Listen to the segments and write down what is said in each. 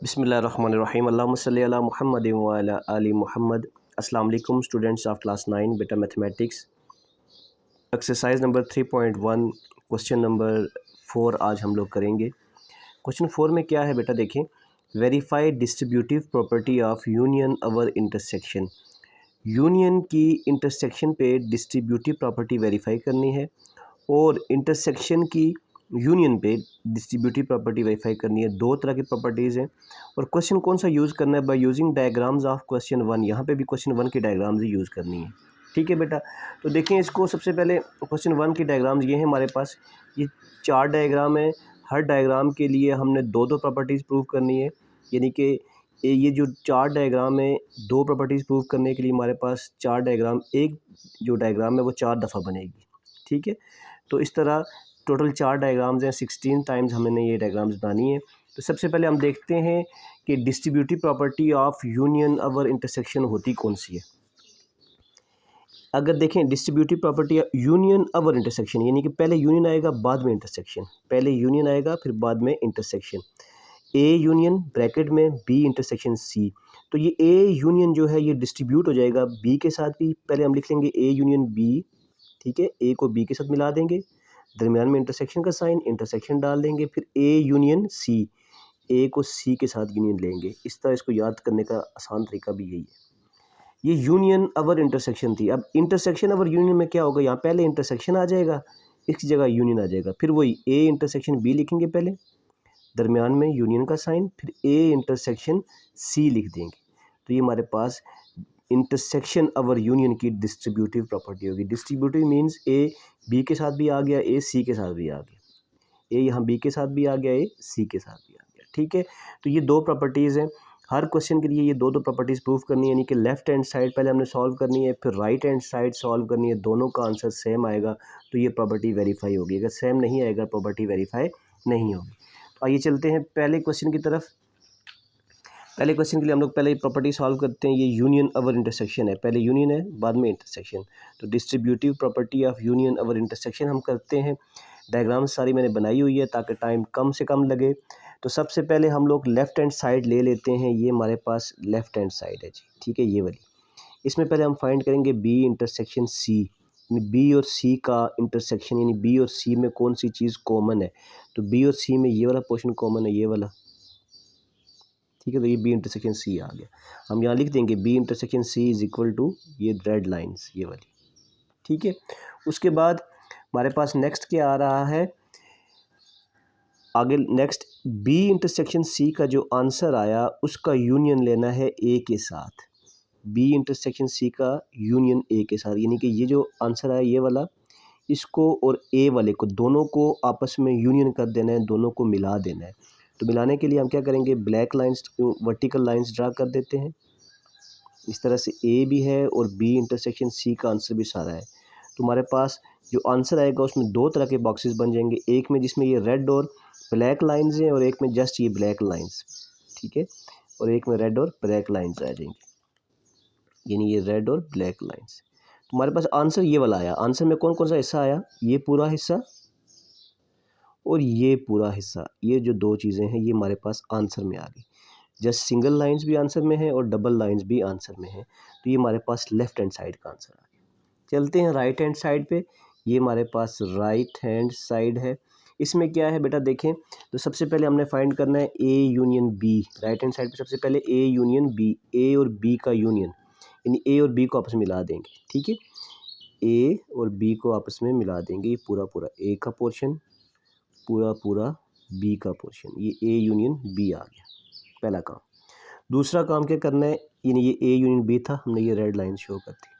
बिस्मिल्लाहिर्रहमानिर्रहीम अल्लाहुम्मा सल्ली अला मुहम्मद व अला आलि मुहम्मद। अस्सलाम वालेकुम स्टूडेंट्स ऑफ क्लास 9 बेटा mathematics exercise number 3.1 question number 4 आज हम लोग करेंगे। क्वेश्चन 4 में क्या है बेटा देखें, verify distributive property of union over intersection. Union की इंटरसेक्शन पे डिस्ट्रीब्यूटिव प्रॉपर्टी वेरीफाई करनी है और इंटरसेक्शन की यूनियन पे डिस्ट्रीब्यूटिव प्रॉपर्टी वेरीफाई करनी है। दो तरह की प्रॉपर्टीज़ हैं और क्वेश्चन कौन सा यूज़ करना है, by using diagrams of question 1। यहाँ पे भी क्वेश्चन 1 की डायग्राम्स ही यूज़ करनी है, ठीक है बेटा। तो देखें इसको, सबसे पहले क्वेश्चन 1 की डायग्राम्स ये हैं हमारे पास। ये 4 डायग्राम है, हर डायग्राम के लिए हमने दो दो प्रॉपर्टीज़ प्रूव करनी है। यानी कि ये जो 4 डायग्राम है, दो प्रॉपर्टीज़ प्रूव करने के लिए हमारे पास 4 डायग्राम, एक जो डायग्राम है वो 4 दफ़ा बनेगी, ठीक है। तो इस तरह टोटल 4 डायग्राम्स हैं, 16 टाइम्स हमने ये डायग्राम्स बनानी है। तो सबसे पहले हम देखते हैं कि distributive property of union over intersection होती कौन सी है। अगर देखें distributive property union over intersection, यानी कि पहले यूनियन आएगा बाद में इंटरसेक्शन, पहले यूनियन आएगा फिर बाद में इंटरसेक्शन। ए यूनियन ब्रैकेट में बी इंटरसेक्शन सी। तो ये ए यूनियन जो है ये डिस्ट्रीब्यूट हो जाएगा बी के साथ भी। पहले हम लिख लेंगे ए यूनियन बी, ठीक है। ए को बी के साथ मिला देंगे, दरमियान में इंटरसेक्शन का साइन, इंटरसेक्शन डाल देंगे, फिर ए यूनियन सी, ए को सी के साथ यूनियन लेंगे। इस तरह इसको याद करने का आसान तरीका भी यही है। ये यूनियन अवर इंटरसेक्शन थी। अब इंटरसेक्शन अवर यूनियन में क्या होगा, यहाँ पहले इंटरसेक्शन आ जाएगा, इसकी जगह यूनियन आ जाएगा। फिर वही ए इंटरसेक्शन बी लिखेंगे पहले, दरमियान में यूनियन का साइन, फिर ए इंटरसेक्शन सी लिख देंगे। तो ये हमारे पास इंटरसेक्शन अवर यूनियन की डिस्ट्रीब्यूटिव प्रॉपर्टी होगी। डिस्ट्रीब्यूटिव मींस ए बी के साथ भी आ गया, ए सी के साथ भी आ गया, ए यहाँ बी के साथ भी आ गया, ए सी के साथ भी आ गया, ठीक है। तो ये दो प्रॉपर्टीज़ हैं। हर क्वेश्चन के लिए ये दो दो प्रॉपर्टीज़ प्रूव करनी है, यानी कि लेफ्ट हैंड साइड पहले हमने सॉल्व करनी है, फिर राइट हैंड साइड सॉल्व करनी है। दोनों का आंसर सेम आएगा तो ये प्रॉपर्टी वेरीफाई होगी, अगर सेम नहीं आएगा प्रॉपर्टी वेरीफाई नहीं होगी। तो आइए चलते हैं पहले क्वेश्चन की तरफ। पहले क्वेश्चन के लिए हम लोग पहले प्रॉपर्टी सॉल्व करते हैं। ये यूनियन अवर इंटरसेक्शन है, पहले यूनियन है बाद में इंटरसेक्शन। तो distributive property of union over intersection हम करते हैं। डायग्राम सारी मैंने बनाई हुई है ताकि टाइम कम से कम लगे। तो सबसे पहले हम लोग लेफ़्ट हैंड साइड ले लेते हैं। ये हमारे पास लेफ़्ट हैंड साइड है जी, ठीक है, ये वाली। इसमें पहले हम फाइंड करेंगे बी इंटरसेक्शन सी, बी और सी का इंटरसेक्शन, यानी बी और सी में कौन सी चीज़ कॉमन है। तो बी और सी में ये वाला पोर्शन कॉमन है, ये वाला, ठीक है। तो ये बी इंटरसेक्शन सी आ गया। हम यहाँ लिख देंगे B intersection C is equal to ये रेड लाइंस, ये वाली, ठीक है। उसके बाद हमारे पास नेक्स्ट क्या आ रहा है आगे, नेक्स्ट बी इंटरसेक्शन सी का जो आंसर आया उसका यूनियन लेना है ए के साथ। बी इंटरसेक्शन सी का यूनियन ए के साथ, यानी कि ये जो आंसर आया ये वाला, इसको और ए वाले को, दोनों को आपस में यूनियन कर देना है, दोनों को मिला देना है। तो मिलाने के लिए हम क्या करेंगे, black lines, vertical lines draw कर देते हैं। इस तरह से ए भी है और बी इंटरसेक्शन सी का आंसर भी सारा है। तो हमारे पास जो आंसर आएगा उसमें दो तरह के बॉक्सेस बन जाएंगे, एक में जिसमें ये रेड और ब्लैक लाइंस हैं और एक में जस्ट ये ब्लैक लाइंस, ठीक है, और एक में रेड और ब्लैक लाइंस आ जाएंगे, यानी ये रेड और ब्लैक लाइंस। तो हमारे पास आंसर ये वाला आया। आंसर में कौन कौन सा हिस्सा आया, ये पूरा हिस्सा और ये पूरा हिस्सा, ये जो दो चीज़ें हैं ये हमारे पास आंसर में आ गई। जस्ट सिंगल लाइंस भी आंसर में है और डबल लाइंस भी आंसर में है। तो ये हमारे पास लेफ्ट हैंड साइड का आंसर आ गया। चलते हैं राइट हैंड साइड पे। ये हमारे पास राइट हैंड साइड है। इसमें क्या है बेटा देखें, तो सबसे पहले हमने फाइंड करना है A union B. Right hand side पे सबसे पहले ए यूनियन बी, ए और बी का यूनियन, यानी ए और बी को आपस में मिला देंगे, ठीक है। ए और बी को आपस में मिला देंगे, ये पूरा पूरा ए का पोर्शन, पूरा पूरा बी का पोर्शन, ये ए यूनियन बी आ गया, पहला काम। दूसरा काम क्या करना है, यानी ये ए यूनियन बी था, हमने ये रेड लाइन शो कर दी।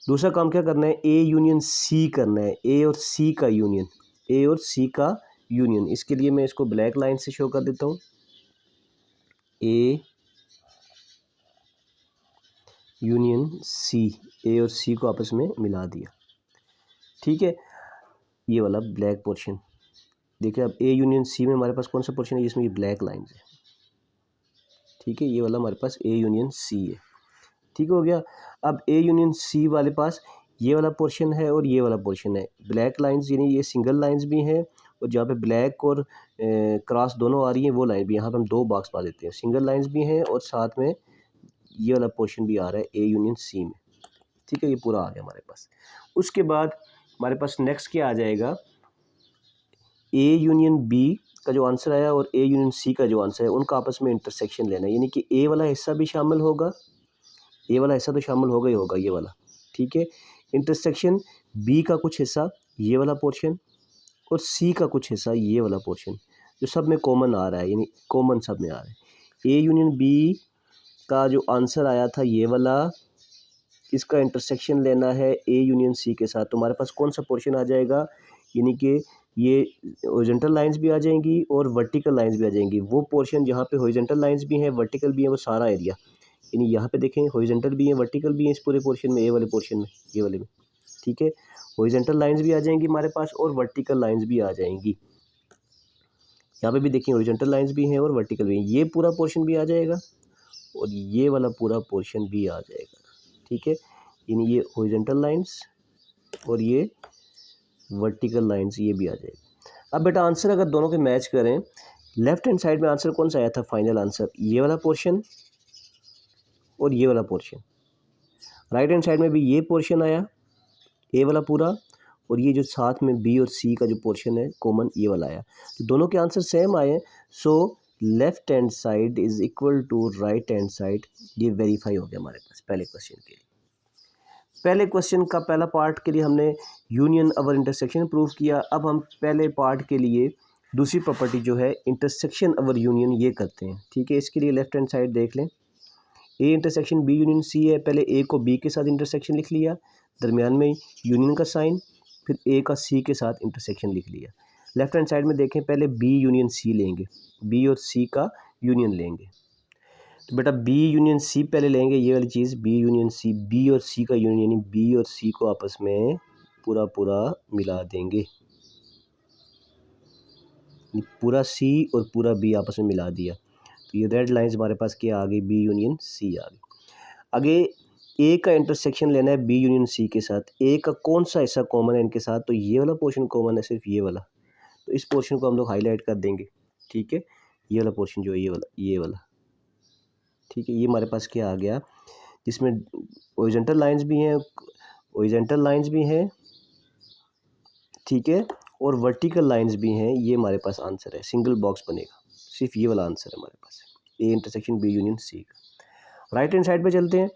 दूसरा काम क्या करना है, ए यूनियन सी करना है, ए और सी का यूनियन, ए और सी का यूनियन। इसके लिए मैं इसको ब्लैक लाइन से शो कर देता हूँ, ए यूनियन सी, ए और सी को आपस में मिला दिया, ठीक है, ये वाला ब्लैक पोर्शन। देखिए अब ए यूनियन सी में हमारे पास कौन सा पोर्शन है, जिसमें ये ब्लैक लाइन्स है, ठीक है, ये वाला हमारे पास ए यूनियन सी है, ठीक हो गया। अब ए यूनियन सी वाले पास ये वाला पोर्शन है और ये वाला पोर्शन है, ब्लैक लाइंस, यानी ये सिंगल लाइंस भी हैं और जहाँ पे ब्लैक और क्रॉस दोनों आ रही हैं वो लाइन भी, यहाँ पे हम दो बॉक्स पा देते हैं, सिंगल लाइंस भी हैं और साथ में ये वाला पोर्शन भी आ रहा है ए यूनियन सी में। ठीक है, ये पूरा आ गया हमारे पास। उसके बाद हमारे पास नेक्स्ट क्या आ जाएगा, ए यूनियन बी का जो आंसर आया और ए यूनियन सी का जो आंसर है उनका आपस में इंटरसेक्शन लेना है, यानी कि ए वाला हिस्सा भी शामिल होगा, ए वाला हिस्सा तो शामिल होगा ही होगा ये वाला। ठीक है, इंटरसेक्शन बी का कुछ हिस्सा ये वाला पोर्शन और सी का कुछ हिस्सा ये वाला पोर्शन जो सब में कॉमन आ रहा है, यानी कॉमन सब में आ रहा है। ए यूनियन बी का जो आंसर आया था ये वाला, इसका इंटरसेक्शन लेना है ए यूनियन सी के साथ, तो हमारे पास कौन सा पोर्शन आ जाएगा, यानी कि ये हॉरिजॉन्टल लाइंस भी आ जाएंगी और वर्टिकल लाइंस भी आ जाएंगी। वो पोर्शन जहाँ पे हॉरिजॉन्टल लाइंस भी हैं वर्टिकल भी हैं वो सारा एरिया, यानी यहाँ पे देखें हॉरिजॉन्टल भी हैं वर्टिकल भी हैं इस पूरे पोर्शन में, ए वाले पोर्शन में, ये वाले में। ठीक है, हॉरिजॉन्टल लाइंस भी आ जाएंगी हमारे पास और वर्टिकल लाइंस भी आ जाएंगी। यहाँ पे भी देखिए हॉरिजॉन्टल लाइंस भी हैं और वर्टिकल भी हैं, ये पूरा पोर्शन भी आ जाएगा और ये वाला पूरा पोर्शन भी आ जाएगा। ठीक है, यानी ये हॉरिजॉन्टल लाइंस और ये वर्टिकल लाइंस ये भी आ जाएगा। अब बेटा आंसर अगर दोनों के मैच करें, लेफ्ट हैंड साइड में आंसर कौन सा आया था फाइनल आंसर, ये वाला पोर्शन और ये वाला पोर्शन। राइट हैंड साइड में भी ये पोर्शन आया ए वाला पूरा, और ये जो साथ में बी और सी का जो पोर्शन है कॉमन ये वाला आया, तो दोनों के आंसर सेम आए। So left hand side is equal to right hand side, ये वेरीफाई हो गया हमारे पास पहले क्वेश्चन के लिए। पहले क्वेश्चन का पहला पार्ट के लिए हमने यूनियन अवर इंटरसेक्शन प्रूव किया। अब हम पहले पार्ट के लिए दूसरी प्रॉपर्टी जो है इंटरसेक्शन अवर यूनियन ये करते हैं। ठीक है, इसके लिए लेफ्ट हैंड साइड देख लें, A intersection B union C है, पहले ए को बी के साथ इंटरसेक्शन लिख लिया, दरमियान में यूनियन का साइन, फिर ए का सी के साथ इंटरसेक्शन लिख लिया। लेफ्ट हैंड साइड में देखें, पहले बी यूनियन सी लेंगे, बी और सी का यूनियन लेंगे, तो बेटा बी यूनियन सी पहले लेंगे, ये वाली चीज़ बी यूनियन सी, बी और सी का यूनियन, यानी बी और सी को आपस में पूरा पूरा मिला देंगे, पूरा सी और पूरा बी आपस में मिला दिया, तो ये रेड लाइंस हमारे पास क्या आ गई, बी यूनियन सी आ गई। आगे ए का इंटरसेक्शन लेना है बी यूनियन सी के साथ, ए का कौन सा हिस्सा कॉमन है इनके साथ, तो ये वाला पोर्शन कॉमन है, सिर्फ ये वाला, तो इस पोर्शन को हम लोग हाईलाइट कर देंगे। ठीक है, ये वाला पोर्शन जो है ये वाला। ठीक है, ये हमारे पास क्या आ गया, जिसमें हॉरिजॉन्टल लाइंस भी हैं, हॉरिजॉन्टल लाइंस भी हैं, ठीक है, और वर्टिकल लाइंस भी हैं, ये हमारे पास आंसर है, सिंगल बॉक्स बनेगा, सिर्फ ये वाला आंसर है हमारे पास, A intersection B union C का। राइट हैंड साइड पे चलते हैं,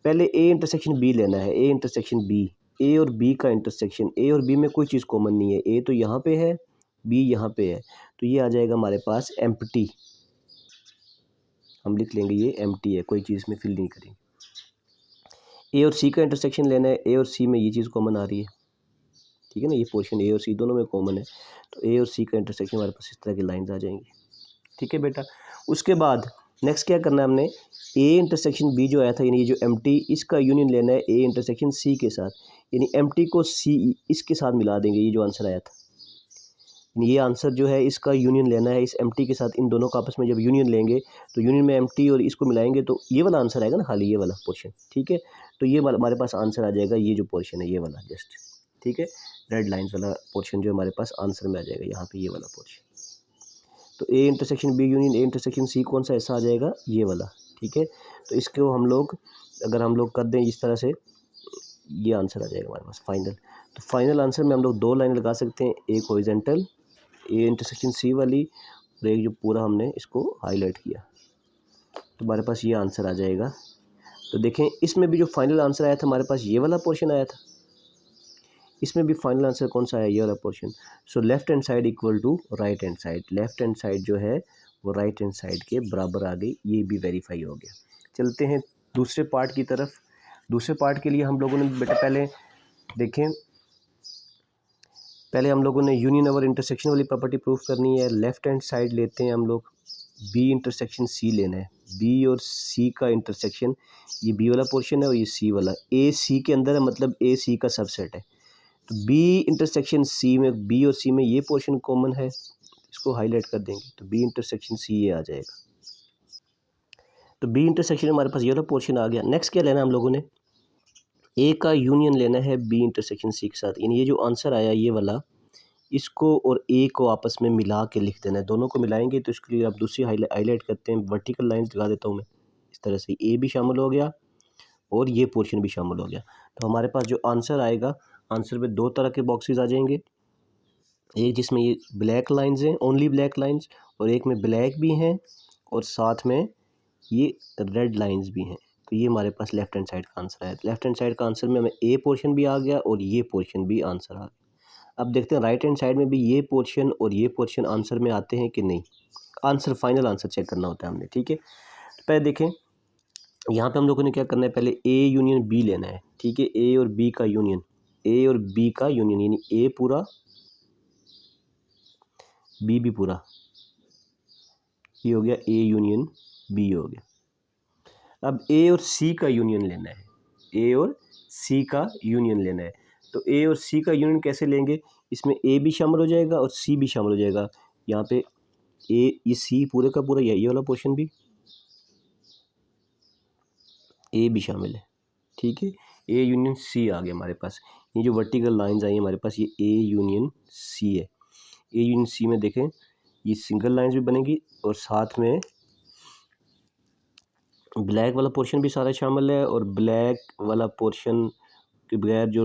पहले ए इंटरसेक्शन बी लेना है, ए इंटरसेक्शन बी, ए और बी का इंटरसेक्शन, ए और बी में कोई चीज़ कॉमन नहीं है, ए तो यहाँ पे है, बी यहाँ पे है, तो ये आ जाएगा हमारे पास एम्प्टी, हम लिख लेंगे ये एम्प्टी है, कोई चीज़ में फिल नहीं करेंगे। ए और सी का इंटरसेक्शन लेना है, ए और सी में ये चीज़ कॉमन आ रही है, ठीक है ना, ये पोर्शन ए और सी दोनों में कॉमन है, तो ए और सी का इंटरसेक्शन हमारे पास इस तरह की लाइंस आ जाएंगी। ठीक है बेटा, उसके बाद नेक्स्ट क्या करना है हमने, ए इंटरसेक्शन बी जो आया था, यानी ये जो एम्प्टी, इसका यूनियन लेना है ए इंटरसेक्शन सी के साथ, यानी एम्प्टी को सी इसके साथ मिला देंगे, ये जो आंसर आया था, ये आंसर जो है इसका यूनियन लेना है इस एम्प्टी के साथ, इन दोनों का आपस में जब यूनियन लेंगे तो यूनियन में एम्प्टी और इसको मिलाएंगे तो ये वाला आंसर आएगा ना, खाली ये वाला पोर्शन। ठीक है, तो ये वाला हमारे पास आंसर आ जाएगा, ये जो पोर्शन है ये वाला जस्ट, ठीक है, रेड लाइन्स वाला पोर्शन जो हमारे पास आंसर में आ जाएगा, यहाँ पे ये वाला पोर्शन। तो A intersection B union A intersection C कौन सा ऐसा आ जाएगा, ये वाला। ठीक है, तो इसको हम लोग अगर हम लोग कर दें इस तरह से, ये आंसर आ जाएगा हमारे पास फाइनल। तो फाइनल आंसर में हम लोग दो लाइन लगा सकते हैं, एक हॉरिजॉन्टल ए इंटरसेक्शन सी वाली और एक जो पूरा हमने इसको हाईलाइट किया, तो हमारे पास ये आंसर आ जाएगा। तो देखें इसमें भी जो फाइनल आंसर आया था हमारे पास ये वाला पोर्शन आया था, इसमें भी फाइनल आंसर कौन सा आया, ये वाला portion. So left hand side equal to right hand side, left hand side जो है वो राइट हैंड साइड के बराबर आ गई, ये भी वेरीफाई हो गया। चलते हैं दूसरे पार्ट की तरफ। दूसरे पार्ट के लिए हम लोगों ने बेटा पहले देखें, पहले हम लोगों ने यूनियन ओवर इंटरसेक्शन वाली प्रॉपर्टी प्रूफ करनी है। लेफ्ट हैंड साइड लेते हैं हम लोग, बी इंटरसेक्शन सी लेना है, बी और सी का इंटरसेक्शन, ये बी वाला पोर्शन है और ये सी वाला, ए सी के अंदर है, मतलब ए सी का सबसेट है। तो बी इंटरसेक्शन सी में, बी और सी में ये पोर्शन कॉमन है, इसको हाईलाइट कर देंगे, तो बी इंटरसेक्शन सी ये आ जाएगा। तो बी इंटरसेक्शन हमारे पास ये वाला पोर्शन आ गया। नेक्स्ट क्या लेना है हम लोगों ने, ए का यूनियन लेना है बी इंटरसेक्शन सी के साथ, यानी ये जो आंसर आया ये वाला, इसको और ए को आपस में मिला के लिख देना है। दोनों को मिलाएंगे तो इसके लिए आप दूसरी हाईलाइट करते हैं, वर्टिकल लाइंस लगा देता हूँ मैं। इस तरह से ए भी शामिल हो गया और ये पोर्शन भी शामिल हो गया। तो हमारे पास जो आंसर आएगा, आंसर में दो तरह के बॉक्सेस आ जाएंगे, एक जिसमें ये ब्लैक लाइंस हैं, ओनली ब्लैक लाइंस, और एक में ब्लैक भी हैं और साथ में ये रेड लाइंस भी हैं। तो ये हमारे पास लेफ्ट हैंड साइड का आंसर है। लेफ्ट हैंड साइड का आंसर में हमें ए पोर्शन भी आ गया और ये पोर्शन भी आंसर आ गया। अब देखते हैं राइट हैंड साइड में भी ये पोर्शन और ये पोर्शन आंसर में आते हैं कि नहीं। आंसर फाइनल आंसर चेक करना होता है हमने, ठीक है। तो पहले देखें, यहाँ पे हम लोगों ने क्या करना है, पहले ए यूनियन बी लेना है, ठीक है। ए और बी का यूनियन, ए और बी का यूनियन, यानी ए पूरा बी भी पूरा, ये हो गया ए यूनियन बी हो गया। अब ए और सी का यूनियन लेना है, ए और सी का यूनियन लेना है। तो ए और सी का यूनियन कैसे लेंगे, इसमें ए भी शामिल हो जाएगा और सी भी शामिल हो जाएगा। यहाँ पे ए, ये सी पूरे का पूरा, ये वाला पोर्शन भी ए भी शामिल है, ठीक है। ए यूनियन सी आ गया हमारे पास। ये जो वर्टिकल लाइंस आई हैं हमारे पास, ये ए यूनियन सी है। ए यूनियन सी में देखें, ये सिंगल लाइंस भी बनेगी और साथ में ब्लैक वाला पोर्शन भी सारा शामिल है, और ब्लैक वाला पोर्शन के बगैर जो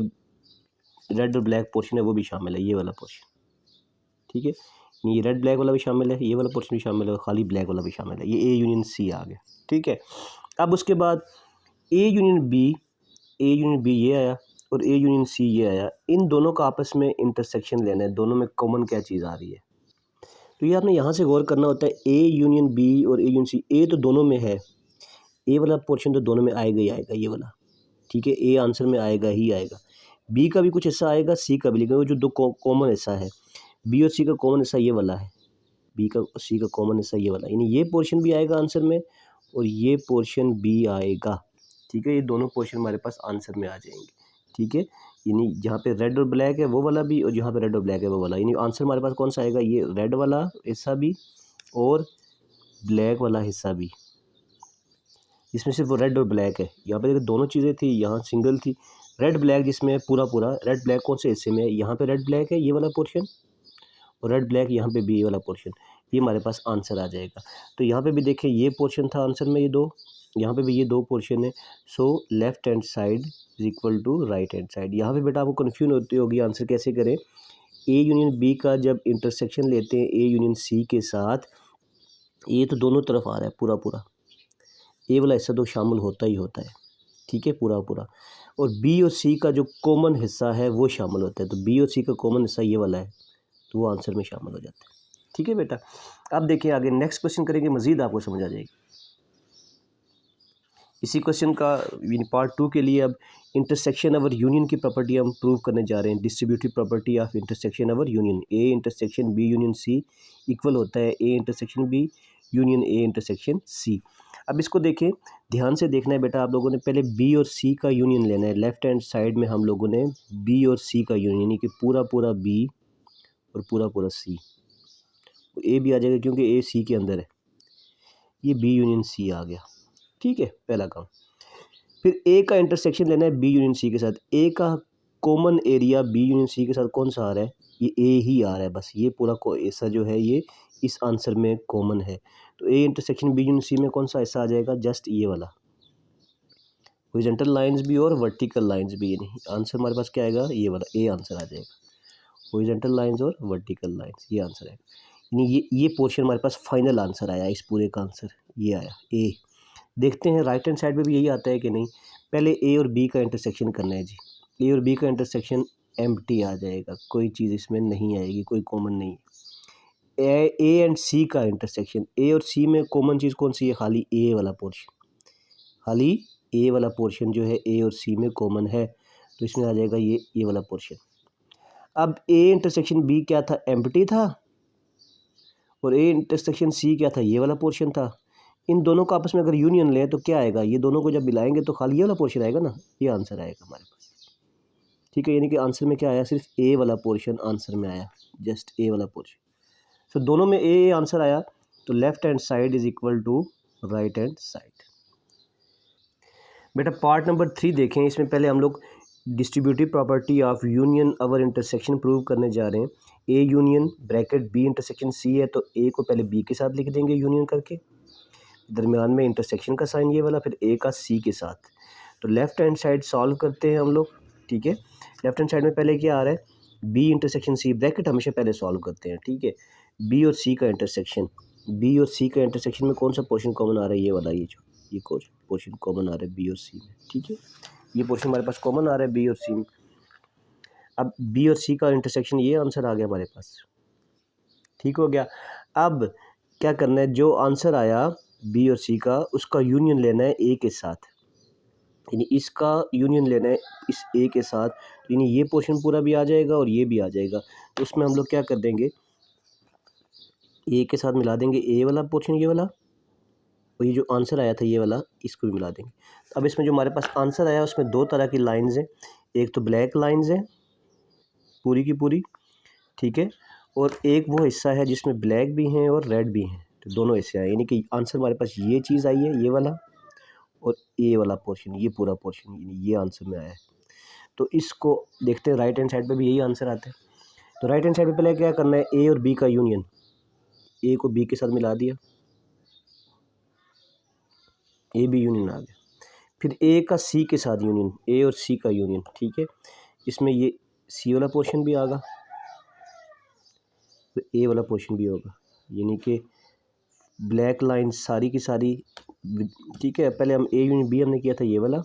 रेड और ब्लैक पोर्शन है वो भी शामिल है, ये वाला पोर्शन, ठीक है। ये रेड ब्लैक वाला भी शामिल है, ये वाला पोर्शन भी शामिल है, खाली ब्लैक वाला भी शामिल है। ये ए यूनियन सी आ गया, ठीक है। अब उसके बाद A union B, A union B ये आया और ए यूनियन सी ये आया। इन दोनों का आपस में इंटरसेक्शन लेना है, दोनों में कॉमन क्या चीज़ आ रही है। तो ये आपने यहाँ से गौर करना होता है, ए यूनियन बी और ए यूनियन सी, ए तो दोनों में है, ए वाला पोर्शन तो दोनों में आएगा ही आएगा, ये वाला, ठीक है। ए आंसर में आएगा ही आएगा, बी का भी कुछ हिस्सा आएगा, सी का भी, लेकिन वो जो दो कॉमन हिस्सा है, बी और सी का कॉमन हिस्सा ये वाला है, बी का सी का कॉमन हिस्सा ये वाला, यानी ये पोर्शन भी आएगा आंसर में और ये पोर्शन भी आएगा, ठीक है। ये दोनों पोर्शन हमारे पास आंसर में आ जाएंगे, ठीक है। यानी जहाँ पे रेड और ब्लैक है वो वाला भी, और जहाँ पे रेड और ब्लैक है वो वाला, यानी आंसर हमारे पास कौन सा आएगा, ये रेड वाला हिस्सा भी और ब्लैक वाला हिस्सा भी। इसमें सिर्फ वो रेड और ब्लैक है, यहाँ पे देखो दोनों चीज़ें थी, यहाँ सिंगल थी। रेड ब्लैक जिसमें पूरा पूरा रेड ब्लैक कौन से हिस्से में है, यहाँ पे रेड ब्लैक है ये वाला पोर्शन, और रेड ब्लैक यहाँ पे भी ये वाला पोर्शन, ये हमारे पास आंसर आ जाएगा। तो यहाँ पे भी देखें ये पोर्शन था आंसर में, ये दो, यहाँ पे भी ये दो पोर्शन है। So left hand side is equal to right hand side. यहाँ पे बेटा आपको कन्फ्यूजन होती होगी आंसर कैसे करें। ए यूनियन बी का जब इंटरसेक्शन लेते हैं ए यूनियन सी के साथ, ये तो दोनों तरफ आ रहा है पूरा पूरा, ए वाला हिस्सा तो शामिल होता ही होता है, ठीक है, पूरा पूरा। और बी और सी का जो कॉमन हिस्सा है वो शामिल होता है, तो बी और सी का कॉमन हिस्सा ये वाला है, तो वो आंसर में शामिल हो जाता है, ठीक है बेटा। अब देखिए आगे नेक्स्ट क्वेश्चन करेंगे, मज़ीद आपको समझ आ जाएगी। इसी क्वेश्चन का पार्ट 2 के लिए अब इंटरसेक्शन अवर यूनियन की प्रॉपर्टी हम प्रूव करने जा रहे हैं। Distributive property of intersection over union, A intersection B union C equal होता है A intersection B union A intersection C. अब इसको देखें, ध्यान से देखना है बेटा, आप लोगों ने पहले बी और सी का यूनियन लेना है। लेफ्ट हैंड साइड में हम लोगों ने बी और सी का यूनियन, यानी कि पूरा पूरा बी और पूरा पूरा सी, ए भी आ जाएगा क्योंकि ए सी के अंदर है, ये बी यूनियन सी आ गया, ठीक है, पहला काम। फिर ए का इंटरसेक्शन लेना है बी यूनियन सी के साथ। ए का common area B union C के साथ कौन सा आ रहा है, ये ए ही आ रहा है, बस ये पूरा को ऐसा जो है ये इस आंसर में कॉमन है। तो A intersection B union C में कौन सा ऐसा आ जाएगा, जस्ट ये वाला, हॉरिजॉन्टल लाइंस भी और वर्टिकल लाइंस भी, यानी आंसर हमारे पास क्या आएगा, ये वाला ए आंसर आ जाएगा, हॉरिजॉन्टल लाइंस और वर्टिकल लाइंस, ये आंसर आएगा। यानी ये पोर्शन हमारे पास फाइनल आंसर आया, इस पूरे का आंसर ये आया ए। देखते हैं राइट हैंड साइड पे भी यही आता है कि नहीं। पहले ए और बी का इंटरसेक्शन करना है जी। ए और बी का इंटरसेक्शन एम्प्टी आ जाएगा, कोई चीज़ इसमें नहीं आएगी, कोई कॉमन नहीं है। ए एंड सी का इंटरसेक्शन, ए और सी में कॉमन चीज़ कौन सी है, खाली ए वाला पोर्शन, खाली ए वाला पोर्शन जो है ए और सी में कॉमन है, तो इसमें आ जाएगा ये वाला पोर्शन। अब ए इंटरसेक्शन बी क्या था, एम्प्टी था, और ए इंटरसेक्शन सी क्या था, ये वाला पोर्शन था। इन दोनों का आपस में अगर यूनियन लें तो क्या आएगा, ये दोनों को जब मिलाएंगे तो खाली ये वाला पोर्शन आएगा ना, ये आंसर आएगा हमारे पास, ठीक है। यानी कि आंसर में क्या आया, सिर्फ ए वाला पोर्शन आंसर में आया, जस्ट ए वाला पोर्शन। सो दोनों में ए आंसर आया, तो left hand side is equal to right hand side. बेटा पार्ट नंबर 3 देखें, इसमें पहले हम लोग distributive property of union over intersection prove करने जा रहे हैं। A union bracket B intersection C है, तो ए को पहले बी के साथ लिख देंगे यूनियन करके, दरमियान में इंटरसेक्शन का साइन ये वाला, फिर ए का सी के साथ। तो लेफ़्ट हैंड साइड सॉल्व करते हैं हम लोग, ठीक है। लेफ़्ट हैंड साइड में पहले क्या आ रहा है, बी इंटरसेक्शन सी, ब्रैकेट हमेशा पहले सॉल्व करते हैं, ठीक है। बी और सी का इंटरसेक्शन, बी और सी का इंटरसेक्शन में कौन सा पोर्शन कॉमन आ रहा है, ये वाला, ये पोर्शन कॉमन आ रहा है बी और सी में, ठीक है। ये पोर्शन हमारे पास कॉमन आ रहा है बी और सी में। अब बी और सी का इंटरसेक्शन, ये आंसर आ गया हमारे पास, ठीक हो गया। अब क्या करना है, जो आंसर आया बी और सी का, उसका यूनियन लेना है ए के साथ, यानी इसका यूनियन लेना है इस ए के साथ, यानी ये पोर्शन पूरा भी आ जाएगा और ये भी आ जाएगा। तो उसमें हम लोग क्या कर देंगे, ए के साथ मिला देंगे ए वाला पोर्शन, ये वाला, और ये जो आंसर आया था ये वाला, इसको भी मिला देंगे। अब इसमें जो हमारे पास आंसर आया उसमें दो तरह की लाइंस हैं, एक तो ब्लैक लाइंस हैं पूरी की पूरी, ठीक है, और एक वो हिस्सा है जिसमें ब्लैक भी हैं और रेड भी हैं, तो दोनों हिस्से आए, यानी कि आंसर हमारे पास ये चीज़ आई है, ये वाला और ए वाला पोर्शन, ये पूरा पोर्शन, यानी ये आंसर में आया है। तो इसको देखते हैं, राइट हैंड साइड पे भी यही आंसर आता है। तो राइट हैंड साइड पे पहले क्या करना है, ए और बी का यूनियन, ए को बी के साथ मिला दिया, ए बी यूनियन आ गया। फिर ए का सी के साथ यूनियन, ए और सी का यूनियन, ठीक है, इसमें ये सी वाला पोर्शन भी आगा, तो ए वाला पोर्शन भी होगा, यानी कि ब्लैक लाइन सारी की सारी, ठीक है। पहले हम ए यूनियन बी हमने किया था ये वाला,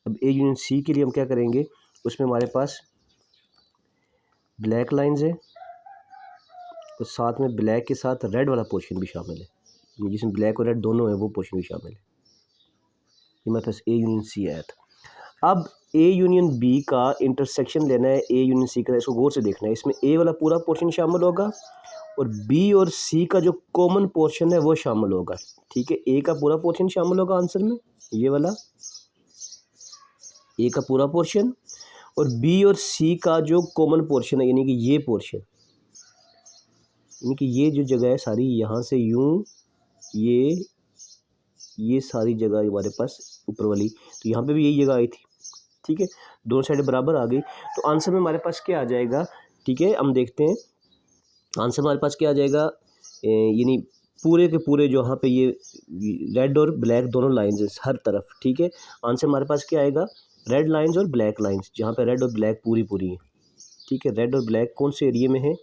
अब ए यूनियन सी के लिए हम क्या करेंगे, उसमें हमारे पास ब्लैक लाइंस है और साथ में ब्लैक के साथ रेड वाला पोर्शन भी शामिल है, जिसमें ब्लैक और रेड दोनों है, वो पोर्शन भी शामिल है। ये हमारे पास ए यूनियन सी आया था। अब ए यूनियन बी का इंटरसेक्शन लेना है ए यूनियन सी का, इसको गौर से देखना है, इसमें ए वाला पूरा पोर्शन शामिल होगा और बी और सी का जो कॉमन पोर्शन है वो शामिल होगा, ठीक है। ए का पूरा पोर्शन शामिल होगा आंसर में, ये वाला ए का पूरा पोर्शन, और बी और सी का जो कॉमन पोर्शन है, यानी कि ये पोर्शन, यानी कि ये जो जगह है सारी, यहाँ से यूं ये सारी जगह हमारे पास ऊपर वाली, तो यहाँ पे भी यही जगह आई थी, ठीक है, दोनों साइड बराबर आ गई। तो आंसर में हमारे पास क्या आ जाएगा, ठीक है, हम देखते हैं आंसर हमारे पास क्या आ जाएगा, यानी पूरे के पूरे जो यहाँ पे ये रेड और ब्लैक दोनों लाइंस हैं हर तरफ, ठीक है। आंसर हमारे पास क्या आएगा, रेड लाइंस और ब्लैक लाइंस, जहाँ पे रेड और ब्लैक पूरी पूरी है, ठीक है। रेड और ब्लैक कौन से एरिया में है,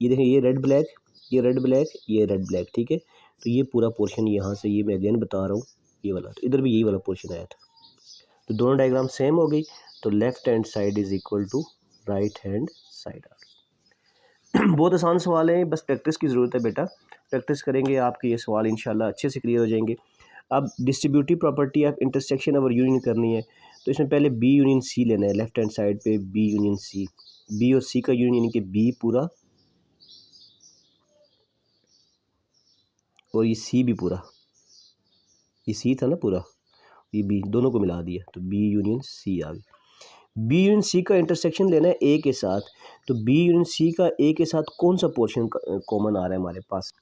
ये देखें, ये रेड ब्लैक, ये रेड ब्लैक, ये रेड ब्लैक, ठीक है। तो ये पूरा पोर्शन यहाँ से, ये मैं अगेन बता रहा हूँ, ये वाला, तो इधर भी यही वाला पोर्शन आया था, तो दोनों डायग्राम सेम हो गई। तो left hand side is equal to right hand side आ गई। बहुत आसान सवाल है, बस प्रैक्टिस की ज़रूरत है बेटा, प्रैक्टिस करेंगे आपके ये सवाल इंशाल्लाह अच्छे से क्लियर हो जाएंगे। अब डिस्ट्रीब्यूटिव प्रॉपर्टी ऑफ इंटरसेक्शन और यूनियन करनी है, तो इसमें पहले बी यूनियन सी लेना है, लेफ्ट हैंड साइड पे बी यूनियन सी, बी और सी का यूनियन, यानी कि बी पूरा और ये सी भी पूरा, ये सी था ना पूरा, ये बी, दोनों को मिला दिया, तो बी यूनियन सी आ गई। बी यूनियन सी का इंटरसेक्शन लेना है ए के साथ, तो बी यूनियन सी का ए के साथ कौन सा पोर्शन कॉमन आ रहा है हमारे पास,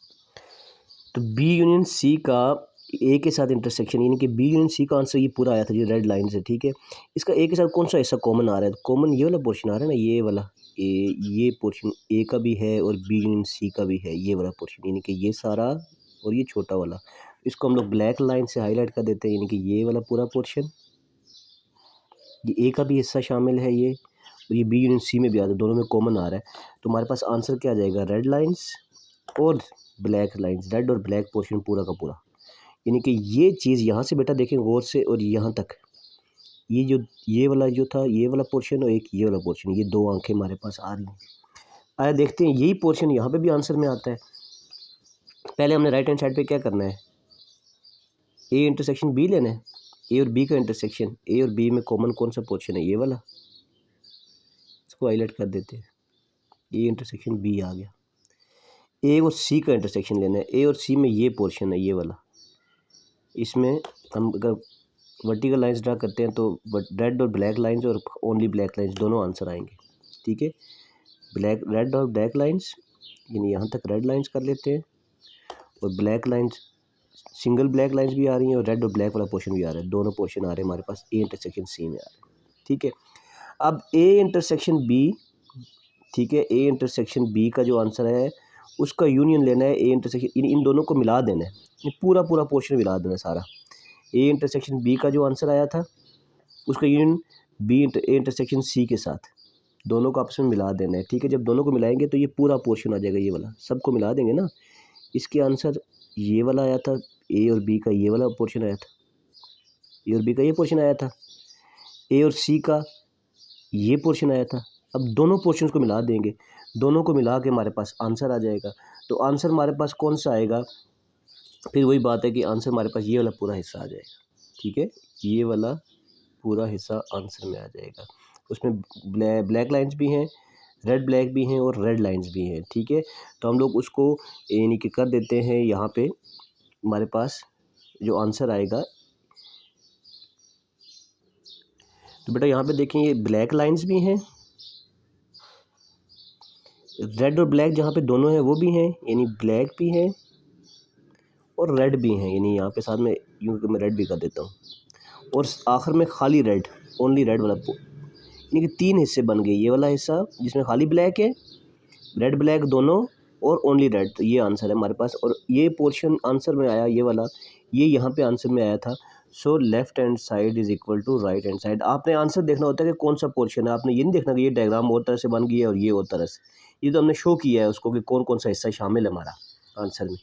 तो बी यूनियन सी का ए के साथ इंटरसेक्शन, यानी कि बी यूनियन सी का आंसर ये पूरा आया था, जो रेड लाइन से, ठीक है। इसका ए के साथ कौन सा हिस्सा कॉमन आ रहा है, तो कॉमन ये वाला पोर्शन आ रहा है ना, ये वाला, ये पोर्शन ए का भी है और बी यूनियन सी का भी है, ये वाला पोर्शन, यानी कि ये सारा और ये छोटा वाला, इसको हम लोग ब्लैक लाइन से हाईलाइट कर देते हैं, यानी कि ये वाला पूरा पोर्शन, ये ए का भी हिस्सा शामिल है, ये, और ये बी यूनियन सी में भी आता है, दोनों में कॉमन आ रहा है। तो हमारे पास आंसर क्या आ जाएगा, रेड लाइंस और ब्लैक लाइंस, रेड और ब्लैक पोर्शन पूरा का पूरा, यानी कि ये चीज़ यहाँ से बेटा देखें गौर से, और यहाँ तक ये जो ये वाला जो था, ये वाला पोर्शन और एक ये वाला पोर्शन, ये दो आंखें हमारे पास आ रही हैं। आया देखते हैं, यही पोर्शन यहाँ पे भी आंसर में आता है। पहले हमने राइट हैंड साइड पे क्या करना है, ए इंटरसेक्शन बी लेना है, ए और बी का इंटरसेक्शन, ए और बी में कॉमन कौन सा पोर्शन है, ये वाला, इसको हाईलाइट कर देते हैं, ए इंटरसेक्शन बी आ गया। ए और सी का इंटरसेक्शन लेना है, ए और सी में ये पोर्शन है, ये वाला, इसमें हम अगर वर्टिकल लाइंस ड्रा करते हैं तो रेड और ब्लैक लाइंस और ओनली ब्लैक लाइंस दोनों आंसर आएंगे, ठीक है। ब्लैक, रेड और ब्लैक लाइंस, यानी यहाँ तक रेड लाइंस कर लेते हैं, और black lines, single black lines भी आ रही हैं और रेड और ब्लैक वाला पोर्शन भी आ रहा है, दोनों पोर्शन आ रहे हैं हमारे पास ए इंटरसेक्शन सी में आ रहे हैं। ठीक है। अब ए इंटरसेक्शन बी, ठीक है, ए इंटरसेक्शन बी का जो आंसर है उसका यूनियन लेना है ए इंटरसेक्शन, इन दोनों को मिला देना है, ये पूरा पूरा पोर्शन मिला देना है सारा। ए इंटरसेक्शन बी का जो आंसर आया था उसका union B A intersection C के साथ, दोनों को आपस में मिला देना है, ठीक है। जब दोनों को मिलाएंगे तो ये पूरा पोर्शन आ जाएगा, ये वाला सबको मिला देंगे ना। इसके आंसर ये वाला आया था, ए और बी का ये वाला पोर्शन आया था, ए और बी का ये पोर्शन आया था, ए और सी का ये पोर्शन आया था। अब दोनों पोर्शंस को मिला देंगे, दोनों को मिला के हमारे पास आंसर आ जाएगा। तो आंसर हमारे पास कौन सा आएगा, फिर वही बात है कि आंसर हमारे पास ये वाला पूरा हिस्सा आ जाएगा, ठीक है, ये वाला पूरा हिस्सा आंसर में आ जाएगा। उसमें ब्लैक लाइंस भी हैं, रेड ब्लैक भी हैं और रेड लाइंस भी हैं, ठीक है। तो हम लोग उसको यानी कि कर देते हैं, यहाँ पे हमारे पास जो आंसर आएगा, तो बेटा यहाँ पे देखें ये ब्लैक लाइंस भी हैं, रेड और ब्लैक जहाँ पे दोनों हैं वो भी हैं, यानी ब्लैक भी हैं और रेड भी हैं, यानी यहाँ पे साथ में यूँ मैं रेड भी कर देता हूँ, और आखिर में खाली रेड, ओनली रेड वाला, यानी कि 3 हिस्से बन गए। ये वाला हिस्सा जिसमें खाली ब्लैक है, रेड ब्लैक दोनों, और ओनली रेड। तो ये आंसर है हमारे पास, और ये पोर्शन आंसर में आया, ये वाला ये यहाँ पे आंसर में आया था। So left hand side is equal to right hand side. आपने आंसर देखना होता है कि कौन सा पोर्शन है, आपने ये नहीं देखना कि ये डायग्राम और तरह से बन गई है और ये और तरह से, ये तो हमने शो किया है उसको कि कौन कौन सा हिस्सा शामिल है हमारा आंसर में,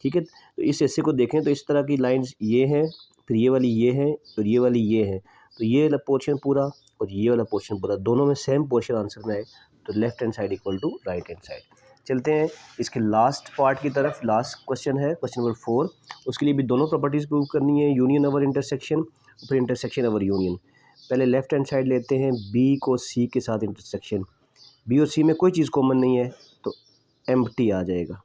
ठीक है। तो इस हिस्से को देखें तो इस तरह की लाइन्स ये हैं, फिर ये वाली ये है और ये वाली ये है, तो ये वाला पोर्शन पूरा और ये वाला पोर्शन पूरा, दोनों में सेम पोर्शन आंसर में आए, तो left hand side equal to right hand side. चलते हैं इसके लास्ट पार्ट की तरफ। लास्ट क्वेश्चन है क्वेश्चन नंबर 4। उसके लिए भी दोनों प्रॉपर्टीज़ प्रूव करनी है, यूनियन ओवर इंटरसेक्शन, फिर इंटरसेक्शन ओवर यूनियन। पहले लेफ्ट हैंड साइड लेते हैं, बी को सी के साथ इंटरसेक्शन, बी और सी में कोई चीज़ कॉमन नहीं है तो एम्प्टी आ जाएगा।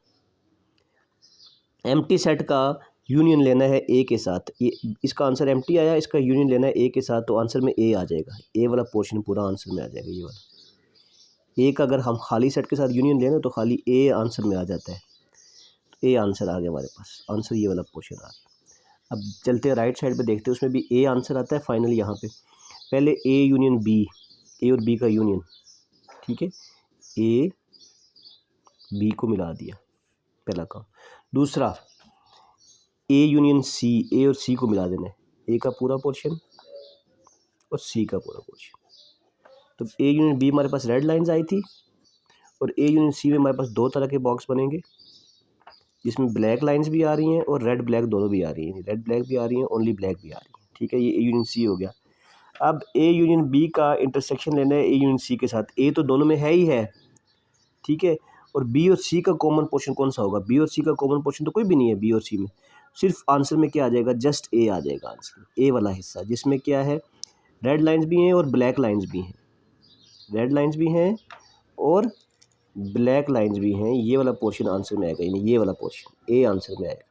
एम्प्टी सेट का यूनियन लेना है ए के साथ, ये इसका आंसर एम्प्टी आया, इसका यूनियन लेना है ए के साथ, तो आंसर में ए आ जाएगा, ए वाला पोर्शन पूरा आंसर में आ जाएगा। ये वाला ए का अगर हम खाली सेट के साथ यूनियन लेना तो खाली ए आंसर में आ जाता है, तो ए आंसर आ गया हमारे पास, आंसर ये वाला पोर्शन आ गया। अब चलते हैं राइट साइड पे देखते हैं, उसमें भी ए आंसर आता है फाइनली यहाँ पे। पहले ए यूनियन बी, ए और बी का यूनियन, ठीक है, ए बी को मिला दिया, पहला काम। दूसरा ए यूनियन सी, ए और सी को मिला देना है, ए का पूरा पोर्शन और सी का पूरा पोर्शन। तो ए यूनियन बी हमारे पास रेड लाइंस आई थी, और ए यूनियन सी में हमारे पास 2 तरह के बॉक्स बनेंगे, जिसमें ब्लैक लाइंस भी आ रही हैं और रेड ब्लैक दोनों भी आ रही हैं, रेड ब्लैक भी आ रही हैं, ओनली ब्लैक भी आ रही है, ठीक है। ये ए यूनियन सी हो गया। अब ए यूनियन बी का इंटरसेक्शन लेना है ए यूनियन सी के साथ, ए तो दोनों में है ही है, ठीक है, और बी और सी का कॉमन पोर्शन कौन सा होगा, बी और सी का कॉमन पोर्शन तो कोई भी नहीं है बी और सी में, सिर्फ आंसर में क्या आ जाएगा, जस्ट ए आ जाएगा आंसर, ए वाला हिस्सा जिसमें क्या है, रेड लाइंस भी हैं और ब्लैक लाइंस भी हैं, रेड लाइंस भी हैं और ब्लैक लाइंस भी हैं, ये वाला पोर्शन आंसर में आएगा, यानी ये वाला पोर्शन ए आंसर में आएगा।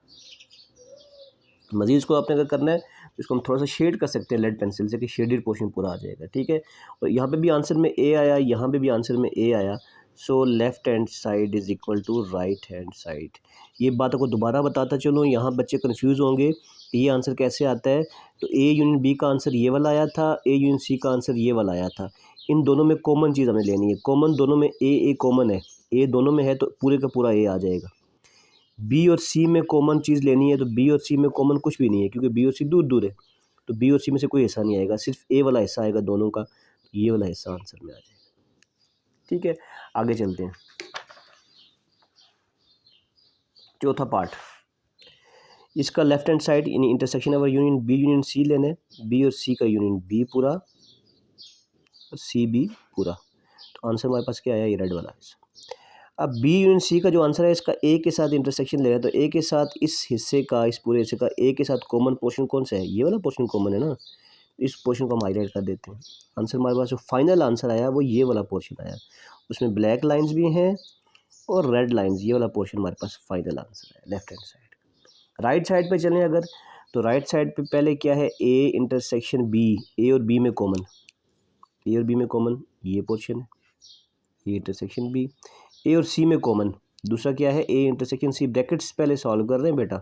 मज़ीद इसको आपने अगर करना है तो इसको हम थोड़ा सा शेड कर सकते हैं लेड पेंसिल से कि शेडेड पोर्शन पूरा आ जाएगा, ठीक है। और यहाँ पे भी आंसर में ए आया, यहाँ पे भी आंसर में ए आया, so left hand side is equal to right hand side. ये बातों को दोबारा बताता चलो, यहाँ बच्चे कंफ्यूज होंगे कि ये आंसर कैसे आता है। तो ए यूनियन बी का आंसर ये वाला आया था, ए यूनियन सी का आंसर ये वाला आया था, इन दोनों में कॉमन चीज़ हमें लेनी है, कॉमन दोनों में ए कॉमन है, ए दोनों में है तो पूरे का पूरा ए आ जाएगा। बी और सी में कॉमन चीज़ लेनी है, तो बी और सी में कॉमन कुछ भी नहीं है क्योंकि बी और सी दूर दूर है, तो बी और सी में से कोई हिस्सा नहीं आएगा, सिर्फ ए वाला हिस्सा आएगा दोनों का, तो ये वाला हिस्सा आंसर में आ जाएगा, ठीक है। आगे चलते हैं, चौथा पार्ट, इसका लेफ्ट हैंड साइड यानी intersection over union B union C लेना है, बी और सी का यूनियन बी पूरा और सी बी पूरा, तो आंसर हमारे पास क्या आया, ये रेड वाला हिस्सा। अब बी यूनियन सी का जो आंसर है इसका ए के साथ इंटरसेक्शन ले रहा है, तो ए के साथ इस हिस्से का, इस पूरे हिस्से का ए के साथ कॉमन पोर्शन कौन सा है, ये वाला पोर्शन कॉमन है ना, इस पोर्शन को हम हाईलाइट कर देते हैं। आंसर हमारे पास जो फाइनल आंसर आया वो ये वाला पोर्शन आया, उसमें ब्लैक लाइंस भी हैं और रेड लाइंस, ये वाला पोर्शन हमारे पास फाइनल आंसर है left hand side. Right side पे चलें अगर, तो राइट साइड पे पहले क्या है, ए इंटरसेक्शन बी, ए और बी में कॉमन, ए और बी में कॉमन ये पोर्शन है, ए इंटरसेक्शन बी, ए और सी में कॉमन दूसरा क्या है, ए इंटरसेक्शन सी, ब्रैकेट्स पहले सॉल्व कर रहे हैं बेटा,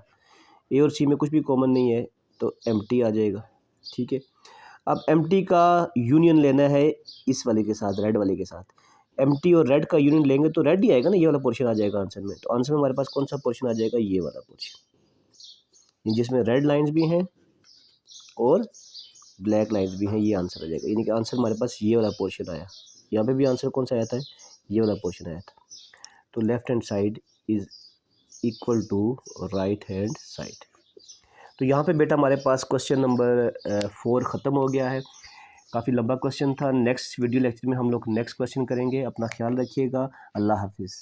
ए और सी में कुछ भी कॉमन नहीं है तो एम्प्टी आ जाएगा, ठीक है। अब एम्प्टी का यूनियन लेना है इस वाले के साथ, रेड वाले के साथ। एम्प्टी और रेड का यूनियन लेंगे तो रेड ही आएगा ना, ये वाला पोर्शन आ जाएगा आंसर में। तो आंसर में हमारे पास कौन सा पोर्शन आ जाएगा, ये वाला पोर्शन, जिसमें रेड लाइंस भी हैं और ब्लैक लाइंस भी हैं, ये आंसर आ जाएगा। यानी कि आंसर हमारे पास ये वाला पोर्शन आया। यहाँ पे भी आंसर कौन सा आया था, ये वाला पोर्शन आया था। तो left hand side is equal to right hand side. तो यहाँ पे बेटा हमारे पास क्वेश्चन नंबर 4 ख़त्म हो गया है। काफ़ी लंबा क्वेश्चन था। नेक्स्ट वीडियो लेक्चर में हम लोग नेक्स्ट क्वेश्चन करेंगे। अपना ख्याल रखिएगा। अल्लाह हाफिज़।